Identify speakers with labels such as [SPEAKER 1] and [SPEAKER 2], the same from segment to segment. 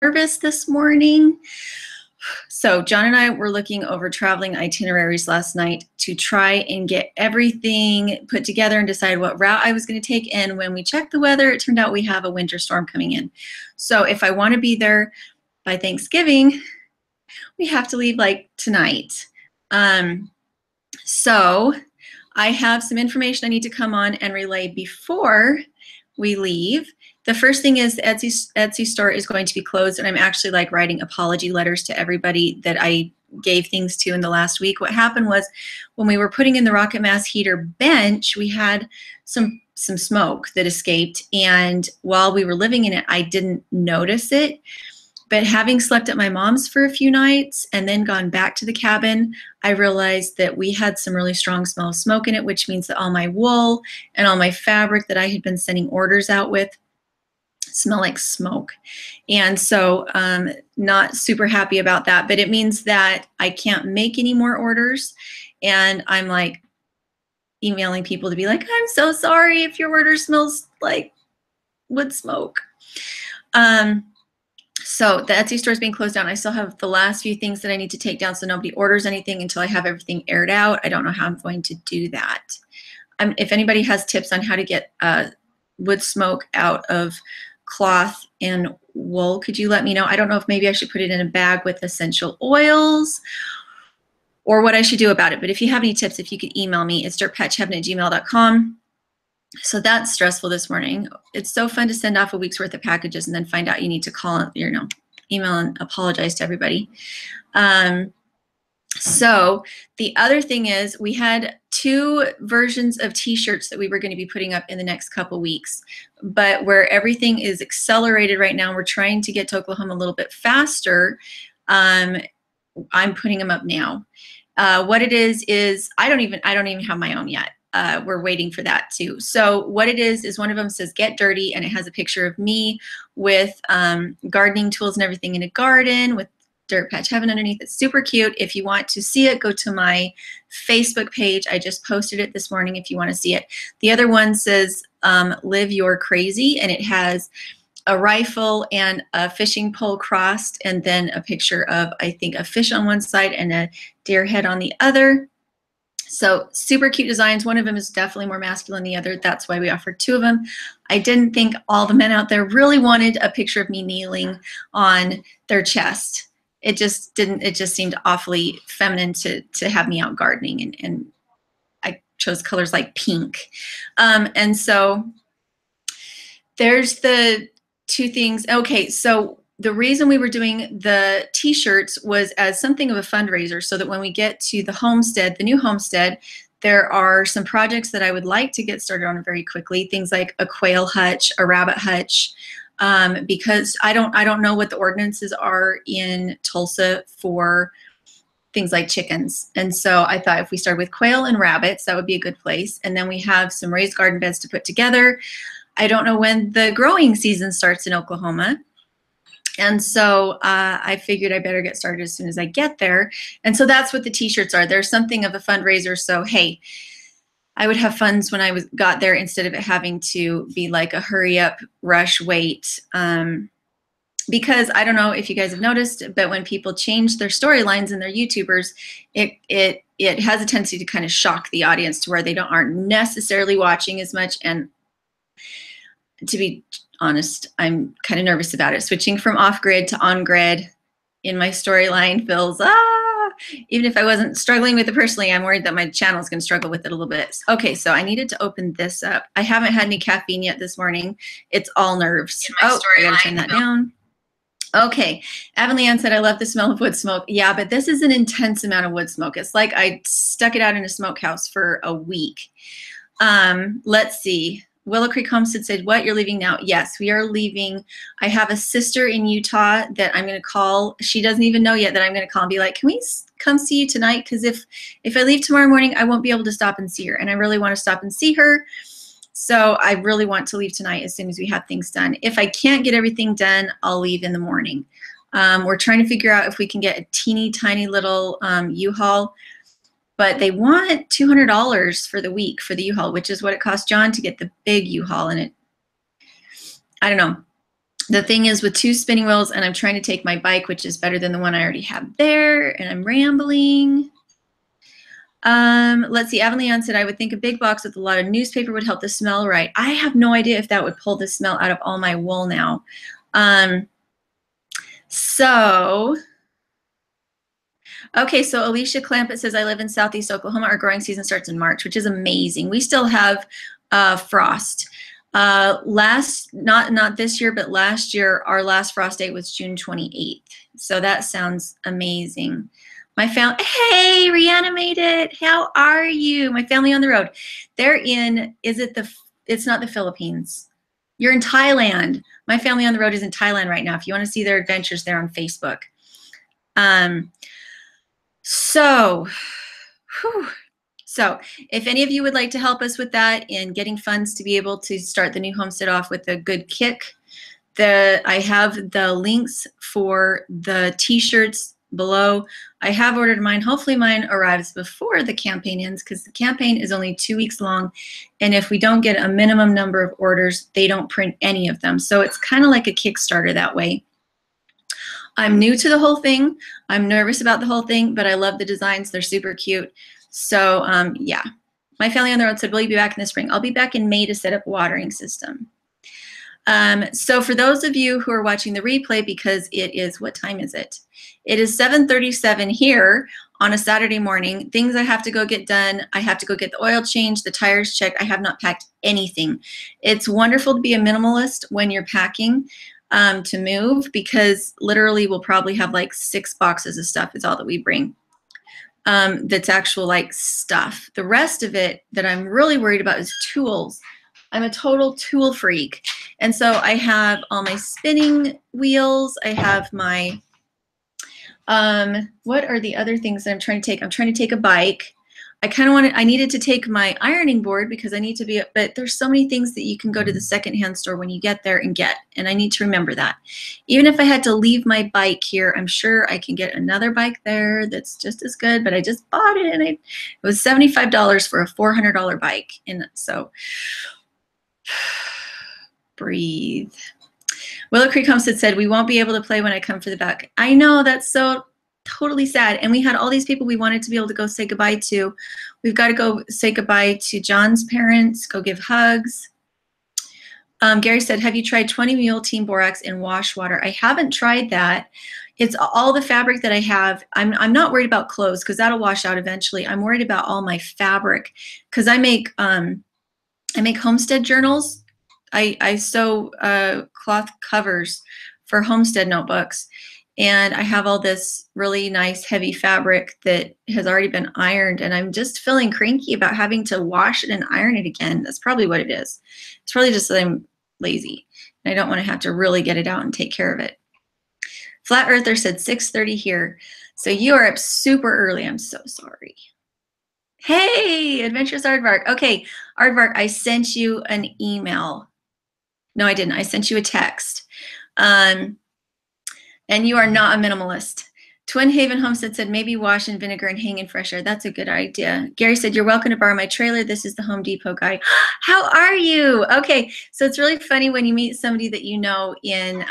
[SPEAKER 1] nervous this morning. So John and I were looking over traveling itineraries last night to try and get everything put together and decide what route I was going to take. And when we checked the weather, it turned out we have a winter storm coming in. So if I want to be there by Thanksgiving, we have to leave like tonight. So I have some information I need to come on and relay before we leave. The first thing is the Etsy store is going to be closed, and I'm actually like writing apology letters to everybody that I gave things to in the last week. What happened was when we were putting in the rocket mass heater bench, we had some smoke that escaped, and while we were living in it, I didn't notice it. But having slept at my mom's for a few nights and then gone back to the cabin, I realized that we had some really strong smell of smoke in it, which means that all my wool and all my fabric that I had been sending orders out with smell like smoke. And so not super happy about that, but it means that I can't make any more orders. And I'm like emailing people to be like, I'm so sorry if your order smells like wood smoke. So the Etsy store is being closed down. I still have the last few things that I need to take down so nobody orders anything until I have everything aired out. I don't know how I'm going to do that. If anybody has tips on how to get wood smoke out of cloth and wool, could you let me know? I don't know if maybe I should put it in a bag with essential oils or what I should do about it. But if you have any tips, if you could email me, it's dirtpatcheaven@gmail.com. So that's stressful this morning. It's so fun to send off a week's worth of packages and then find out you need to call, email and apologize to everybody. So the other thing is we had 2 versions of t-shirts that we were going to be putting up in the next couple weeks, but where everything is accelerated right now, we're trying to get to Oklahoma a little bit faster. I'm putting them up now. What it is I don't even have my own yet. We're waiting for that too. So what it is one of them says get dirty, and it has a picture of me with gardening tools and everything in a garden with Dirtpatcheaven underneath. It's super cute. If you want to see it, go to my Facebook page. I just posted it this morning if you want to see it. The other one says live your crazy, and it has a rifle and a fishing pole crossed, and then a picture of, I think, a fish on one side and a deer head on the other. So super cute designs. One of them is definitely more masculine than the other. That's why we offered 2 of them. I didn't think all the men out there really wanted a picture of me kneeling on their chest. It just didn't, it just seemed awfully feminine to have me out gardening, and I chose colors like pink. And so there's the 2 things. Okay, so the reason we were doing the t-shirts was as something of a fundraiser, so that when we get to the homestead, the new homestead, there are some projects that I would like to get started on very quickly. Things like a quail hutch, a rabbit hutch, because I don't know what the ordinances are in Tulsa for things like chickens. And so I thought if we started with quail and rabbits, that would be a good place. And then we have some raised garden beds to put together. I don't know when the growing season starts in Oklahoma. And so I figured I better get started as soon as I get there. And so that's what the t-shirts are. They're something of a fundraiser. So, hey, I would have funds when I got there instead of it having to be like a hurry up, rush, wait. Because I don't know if you guys have noticed, but when people change their storylines and their YouTubers, it has a tendency to kind of shock the audience to where they aren't necessarily watching as much. And to be honest, I'm kind of nervous about it. Switching from off-grid to on-grid in my storyline feels, even if I wasn't struggling with it personally, I'm worried that my channel is going to struggle with it a little bit. Okay, so I needed to open this up. I haven't had any caffeine yet this morning. It's all nerves. I gotta turn that down. Okay, Avonlea Ann said, I love the smell of wood smoke. Yeah, but this is an intense amount of wood smoke. It's like I stuck it out in a smokehouse for a week. Let's see. Willow Creek Homestead said, what, you're leaving now? Yes, we are leaving. I have a sister in Utah that I'm going to call. She doesn't even know yet that I'm going to call and be like, can we come see you tonight? Because if I leave tomorrow morning, I won't be able to stop and see her. And I really want to stop and see her. So I really want to leave tonight as soon as we have things done. If I can't get everything done, I'll leave in the morning. We're trying to figure out if we can get a teeny tiny little U-Haul. But they want $200 for the week for the U-Haul, which is what it cost John to get the big U-Haul. And I don't know. The thing is with 2 spinning wheels, and I'm trying to take my bike, which is better than the one I already have there, and I'm rambling. Let's see, Avon said, I would think a big box with a lot of newspaper would help the smell right. I have no idea if that would pull the smell out of all my wool now. Okay, so Alicia Clampett says, I live in Southeast Oklahoma. Our growing season starts in March, which is amazing. We still have frost. Not this year, but last year, our last frost date was June 28th. So that sounds amazing. My family, hey, Reanimated, how are you? My family on the road. They're in, it's not the Philippines. You're in Thailand. My family on the road is in Thailand right now. If you want to see their adventures, they're on Facebook. So if any of you would like to help us with that in getting funds to be able to start the new homestead off with a good kick, I have the links for the t-shirts below. I have ordered mine. Hopefully mine arrives before the campaign ends, because the campaign is only 2 weeks long, and if we don't get a minimum number of orders, they don't print any of them. So it's kind of like a Kickstarter that way. I'm new to the whole thing. I'm nervous about the whole thing, but I love the designs. They're super cute. So yeah, my family on the road said, will you be back in the spring? I'll be back in May to set up a watering system. So for those of you who are watching the replay, because it is, what time is it? It is 7:37 here on a Saturday morning. Things I have to go get done. I have to go get the oil changed, the tires checked. I have not packed anything. It's wonderful to be a minimalist when you're packing to move, because literally we'll probably have like 6 boxes of stuff is all that we bring. That's actual like stuff. The rest of it that I'm really worried about is tools. I'm a total tool freak. And so I have all my spinning wheels. I have my, what are the other things that I'm trying to take? I'm trying to take a bike. I needed to take my ironing board because I need to be, but there's so many things that you can go to the secondhand store when you get there and get, and I need to remember that. Even if I had to leave my bike here, I'm sure I can get another bike there that's just as good, but I just bought it, and it was $75 for a $400 bike. And so, breathe. Willow Creek Homestead said, we won't be able to play when I come for the back. I know, that's so totally sad. And we had all these people we wanted to be able to go say goodbye to. We've got to go say goodbye to John's parents, go give hugs. Gary said, have you tried 20 Mule Team Borax in wash water? I haven't tried that. It's all the fabric that I have. I'm not worried about clothes because that'll wash out eventually. I'm worried about all my fabric because I make Homestead journals. I sew cloth covers for Homestead notebooks, and I have all this really nice heavy fabric that has already been ironed, and I'm just feeling cranky about having to wash it and iron it again. That's probably what it is. It's probably just that I'm lazy and I don't want to have to really get it out and take care of it. Flat Earther said 6:30 here. So you are up super early. I'm so sorry. Hey, Adventurous Aardvark. Okay, Aardvark, I sent you an email. No, I didn't. I sent you a text. And you are not a minimalist. Twin Haven Homestead said, maybe wash in vinegar and hang in fresh air. That's a good idea. Gary said, you're welcome to borrow my trailer. This is the Home Depot guy. How are you? Okay, so it's really funny when you meet somebody that you know in,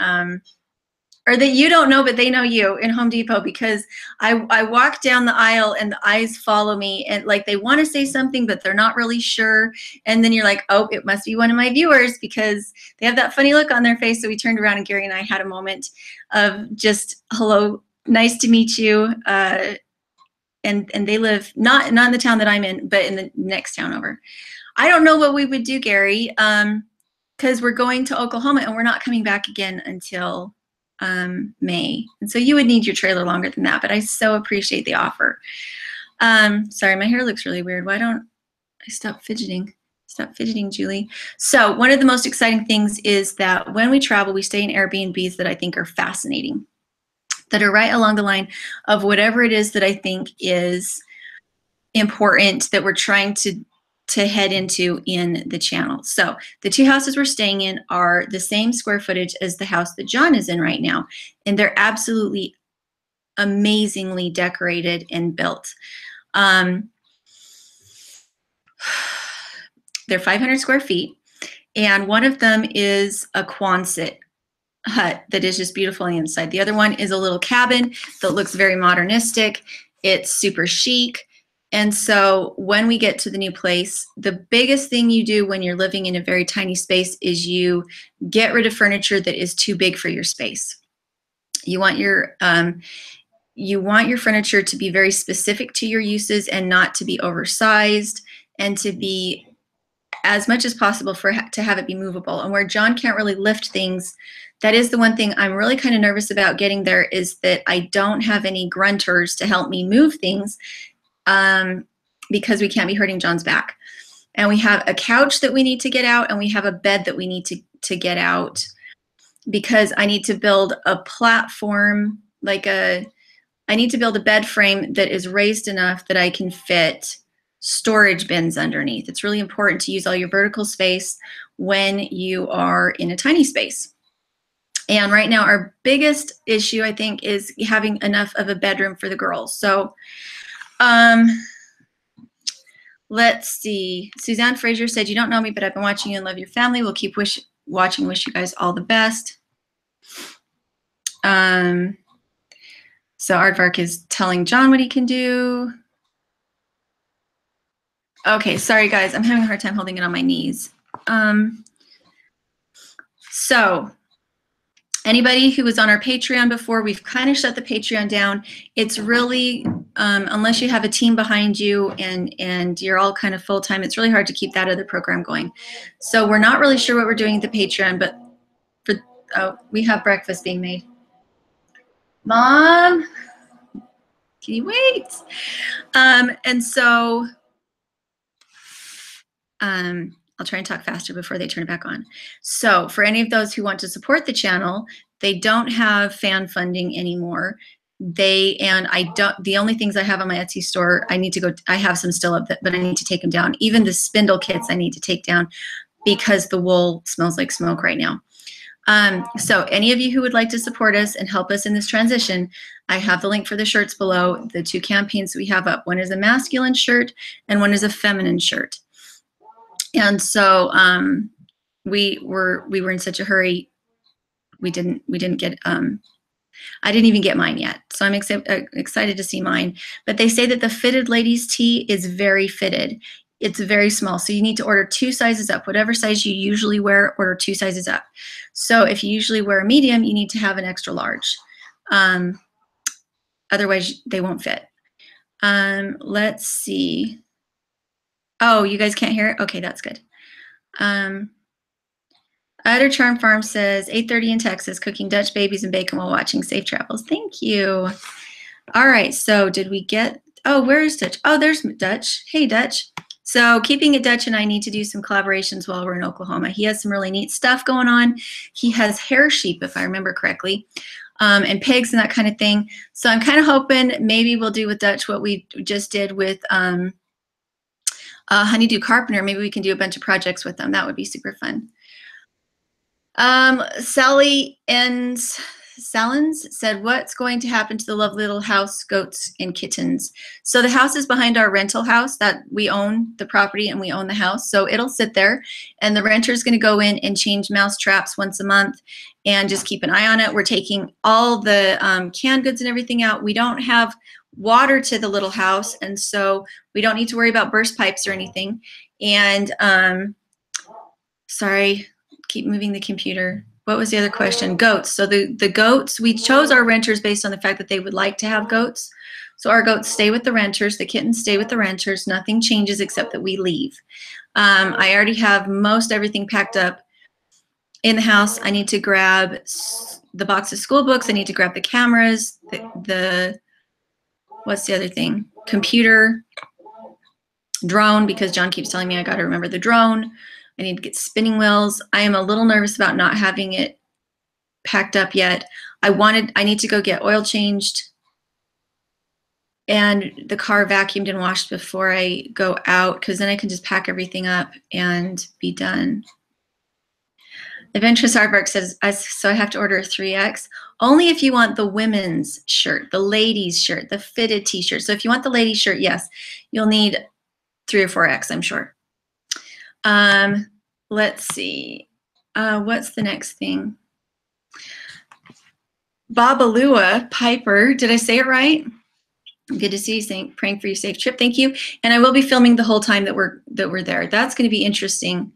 [SPEAKER 1] or that you don't know, but they know you in Home Depot, because I walk down the aisle and the eyes follow me, and like they want to say something, but they're not really sure. And then you're like, oh, it must be one of my viewers, because they have that funny look on their face. So we turned around and Gary and I had a moment of just, hello, nice to meet you. And they live not in the town that I'm in, but in the next town over. I don't know what we would do, Gary, because we're going to Oklahoma and we're not coming back again until May. And so you would need your trailer longer than that, but I so appreciate the offer. Sorry, my hair looks really weird. Why don't I stop fidgeting? Stop fidgeting, Julie. So one of the most exciting things is that when we travel, we stay in Airbnbs that I think are fascinating, that are right along the line of whatever it is that I think is important that we're trying to head into in the channel. So the 2 houses we're staying in are the same square footage as the house that John is in right now. And they're absolutely amazingly decorated and built. They're 500 square feet. And one of them is a Quonset hut that is just beautiful on the inside. The other one is a little cabin that looks very modernistic. It's super chic. And so when we get to the new place, the biggest thing you do when you're living in a very tiny space is you get rid of furniture that is too big for your space. You want your furniture to be very specific to your uses and not to be oversized, and to be as much as possible to have it be movable. And where John can't really lift things, that is the one thing I'm really kind of nervous about getting there, is that I don't have any grunters to help me move things, because we can't be hurting John's back. And we have a couch that we need to get out, and we have a bed that we need to get out, because I need to build a platform, I need to build a bed frame that is raised enough that I can fit storage bins underneath. It's really important to use all your vertical space when you are in a tiny space. And right now our biggest issue, I think, is having enough of a bedroom for the girls. So let's see. Suzanne Frazier said, "You don't know me, but I've been watching you and love your family. We'll keep watching. Wish you guys all the best." So Aardvark is telling John what he can do. Okay, sorry guys, I'm having a hard time holding it on my knees. So anybody who was on our Patreon before, we've kind of shut the Patreon down. It's really, unless you have a team behind you and you're all kind of full-time, it's really hard to keep that other program going. So we're not really sure what we're doing at the Patreon, but we have breakfast being made. Mom, can you wait? And so I'll try and talk faster before they turn it back on. So for any of those who want to support the channel, they don't have fan funding anymore. The only things I have on my Etsy store, I have some still up, but I need to take them down. Even the spindle kits I need to take down because the wool smells like smoke right now. So any of you who would like to support us and help us in this transition, I have the link for the shirts below, the two campaigns we have up. One is a masculine shirt and one is a feminine shirt. And so we were in such a hurry, we didn't get I didn't even get mine yet. So I'm excited to see mine. But they say that the fitted ladies tee is very fitted. It's very small, so you need to order 2 sizes up. Whatever size you usually wear, order 2 sizes up. So if you usually wear a medium, you need to have an extra large. Otherwise they won't fit. Let's see. Oh, you guys can't hear it? Okay, that's good. Utter Charm Farm says, 8:30 in Texas, cooking Dutch babies and bacon while watching. Safe travels. Thank you. All right, so did we get, oh, where is Dutch? Oh, there's Dutch. Hey, Dutch. So Keeping It Dutch and I need to do some collaborations while we're in Oklahoma. He has some really neat stuff going on. He has hair sheep, if I remember correctly, and pigs and that kind of thing. So I'm kind of hoping maybe we'll do with Dutch what we just did with Honeydew Carpenter. Maybe we can do a bunch of projects with them. That would be super fun. Sally Salins said, "What's going to happen to the lovely little house, goats, and kittens?" So the house is behind our rental house. That we own the property and we own the house. So it'll sit there, and the renter is going to go in and change mouse traps once a month and just keep an eye on it. We're taking all the canned goods and everything out. We don't have water to the little house, and so we don't need to worry about burst pipes or anything. And sorry, keep moving the computer. What was the other question? Goats. So the goats, we chose our renters based on the fact that they would like to have goats. So our goats stay with the renters, the kittens stay with the renters. Nothing changes except that we leave. I already have most everything packed up in the house. I need to grab the box of school books. I need to grab the cameras, what's the other thing? Computer, drone, because John keeps telling me I got to remember the drone. I need to get spinning wheels. I am a little nervous about not having it packed up yet. I need to go get oil changed and the car vacuumed and washed before I go out, because then I can just pack everything up and be done. Adventurous Aardvark says, so I have to order a 3X. Only if you want the women's shirt, the ladies' shirt, the fitted t-shirt. So if you want the ladies' shirt, yes, you'll need 3 or 4X, I'm sure. Let's see. What's the next thing? Babalua Piper, did I say it right? Good to see you. Praying for your safe trip. Thank you. And I will be filming the whole time that we're there. That's going to be interesting.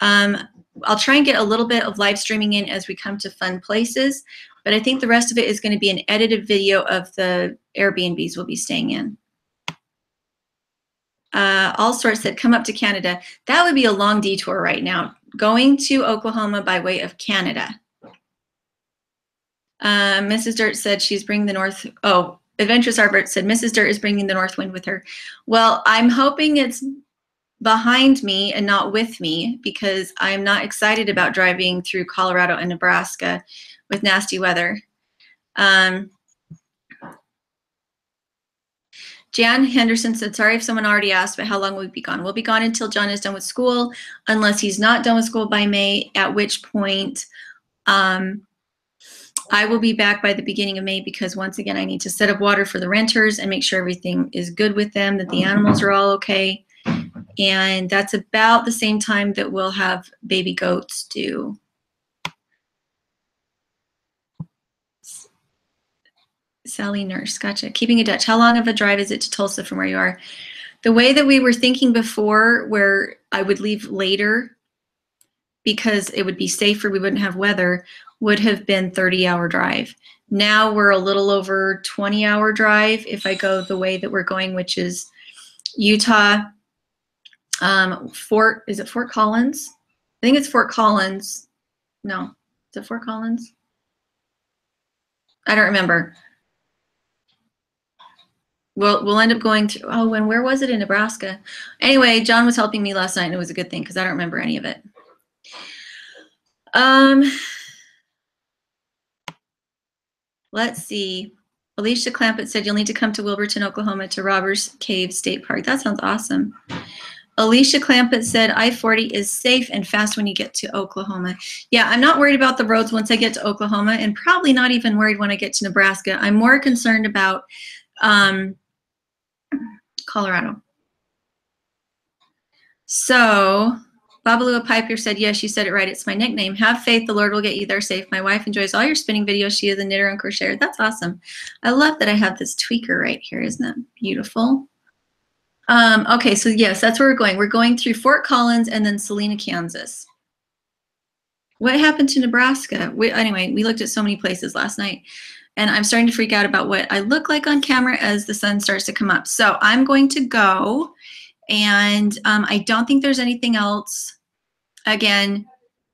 [SPEAKER 1] I'll try and get a little bit of live streaming in as we come to fun places, but I think the rest of it is going to be an edited video of the Airbnbs we'll be staying in. All sorts said, come up to Canada. That would be a long detour right now, going to Oklahoma by way of Canada. Mrs. Dirt said she's bringing the north. Oh, Adventurous Arbor said Mrs. Dirt is bringing the north wind with her. Well, I'm hoping it's behind me and not with me, because I'm not excited about driving through Colorado and Nebraska with nasty weather. Jan Henderson said, sorry if someone already asked, but how long will we be gone? We'll be gone until John is done with school, unless he's not done with school by May, at which point I will be back by the beginning of May, because once again, I need to set up water for the renters and make sure everything is good with them, that the animals are all okay. And that's about the same time that we'll have baby goats due. Sally Nurse, gotcha. Keeping it Dutch. How long of a drive is it to Tulsa from where you are? The way that we were thinking before, where I would leave later because it would be safer, we wouldn't have weather, would have been 30-hour drive. Now we're a little over 20-hour drive if I go the way that we're going, which is Utah, is it Fort Collins? I think it's Fort Collins. No, is it Fort Collins? I don't remember. We'll end up going to, oh, and where was it? In Nebraska. Anyway, John was helping me last night, and it was a good thing because I don't remember any of it. Let's see. Alicia Clampett said you'll need to come to Wilburton, Oklahoma to Robbers Cave State Park. That sounds awesome. Alicia Clampett said I-40 is safe and fast when you get to Oklahoma. Yeah, I'm not worried about the roads once I get to Oklahoma, and probably not even worried when I get to Nebraska. I'm more concerned about Colorado. So Babalua Piper said, yes, you said it right. It's my nickname. Have faith. The Lord will get you there safe. My wife enjoys all your spinning videos. She is a knitter and crocheter. That's awesome. I love that I have this tweaker right here. Isn't that beautiful? Okay, so yes, that's where we're going. We're going through Fort Collins and then Salina, Kansas. What happened to Nebraska? Anyway, we looked at so many places last night, and I'm starting to freak out about what I look like on camera as the sun starts to come up. So I'm going to go, and I don't think there's anything else. Again,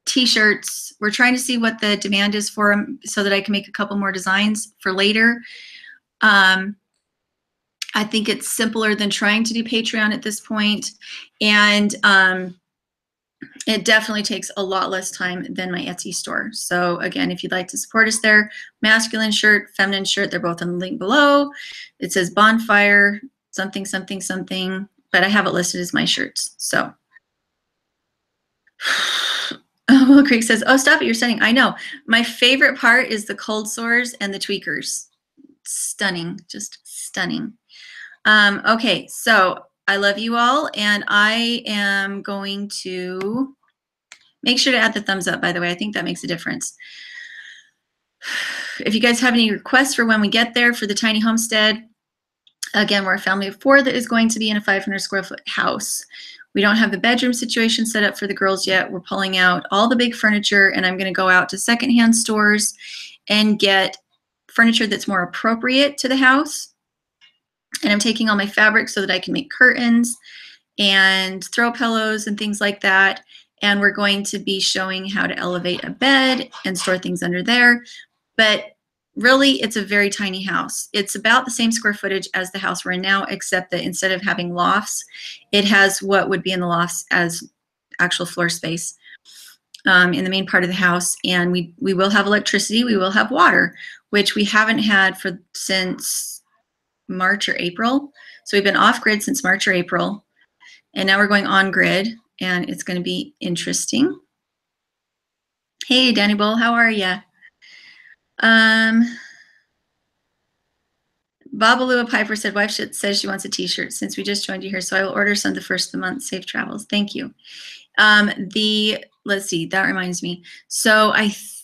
[SPEAKER 1] t-shirts. We're trying to see what the demand is for them so that I can make a couple more designs for later. I think it's simpler than trying to do Patreon at this point. And it definitely takes a lot less time than my Etsy store. So again, if you'd like to support us there, masculine shirt, feminine shirt, they're both on the link below. It says bonfire, something, something, something, but I have it listed as my shirts. So, Willow Creek says, oh, stop it, you're stunning. I know. My favorite part is the cold sores and the tweakers. Stunning, just stunning. Okay, so I love you all, and I am going to make sure to add the thumbs up, by the way. I think that makes a difference. If you guys have any requests for when we get there for the tiny homestead, again, we're a family of 4 that is going to be in a 500 square foot house. We don't have the bedroom situation set up for the girls yet. We're pulling out all the big furniture, and I'm going to go out to secondhand stores and get furniture that's more appropriate to the house. And I'm taking all my fabric so that I can make curtains and throw pillows and things like that. And we're going to be showing how to elevate a bed and store things under there. But really, it's a very tiny house. It's about the same square footage as the house we're in now, except that instead of having lofts, it has what would be in the lofts as actual floor space in the main part of the house. And we will have electricity. We will have water, which we haven't had since March or April. So we've been off grid since March or April, and now we're going on grid, and it's going to be interesting. Hey, Danny Bull, how are ya? Babalua Piper said, wife says she wants a t-shirt since we just joined you here, so I will order some the first of the month. Safe travels. Thank you. Let's see, that reminds me. So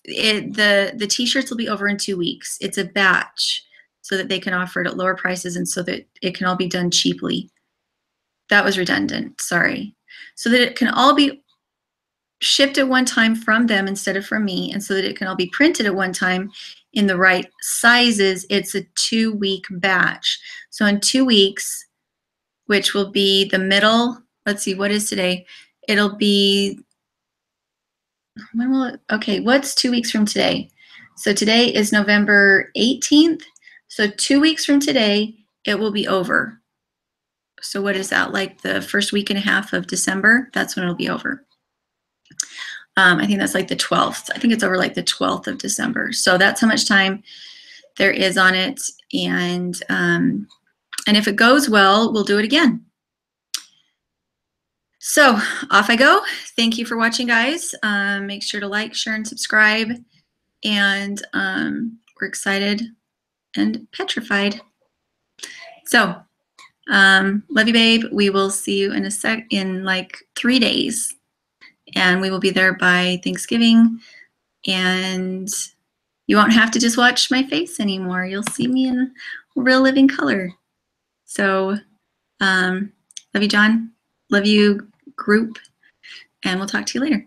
[SPEAKER 1] the t-shirts will be over in 2 weeks. It's a batch so that they can offer it at lower prices and so that it can all be done cheaply. That was redundant, sorry. So that it can all be shipped at one time from them instead of from me, and so that it can all be printed at one time in the right sizes. It's a 2-week batch. So in 2 weeks, which will be the middle, let's see, what is today? It'll be, when will it, okay, what's 2 weeks from today? So today is November 18th. So 2 weeks from today, it will be over. So what is that, like the first week and a half of December? That's when it'll be over. I think that's like the 12th. I think it's over like the 12th of December. So that's how much time there is on it. And if it goes well, we'll do it again. So off I go. Thank you for watching, guys. Make sure to like, share, and subscribe. And we're excited and petrified. So love you, babe. We will see you in like 3 days. And we will be there by Thanksgiving. And you won't have to just watch my face anymore. You'll see me in real living color. So love you, John. Love you, group. And we'll talk to you later.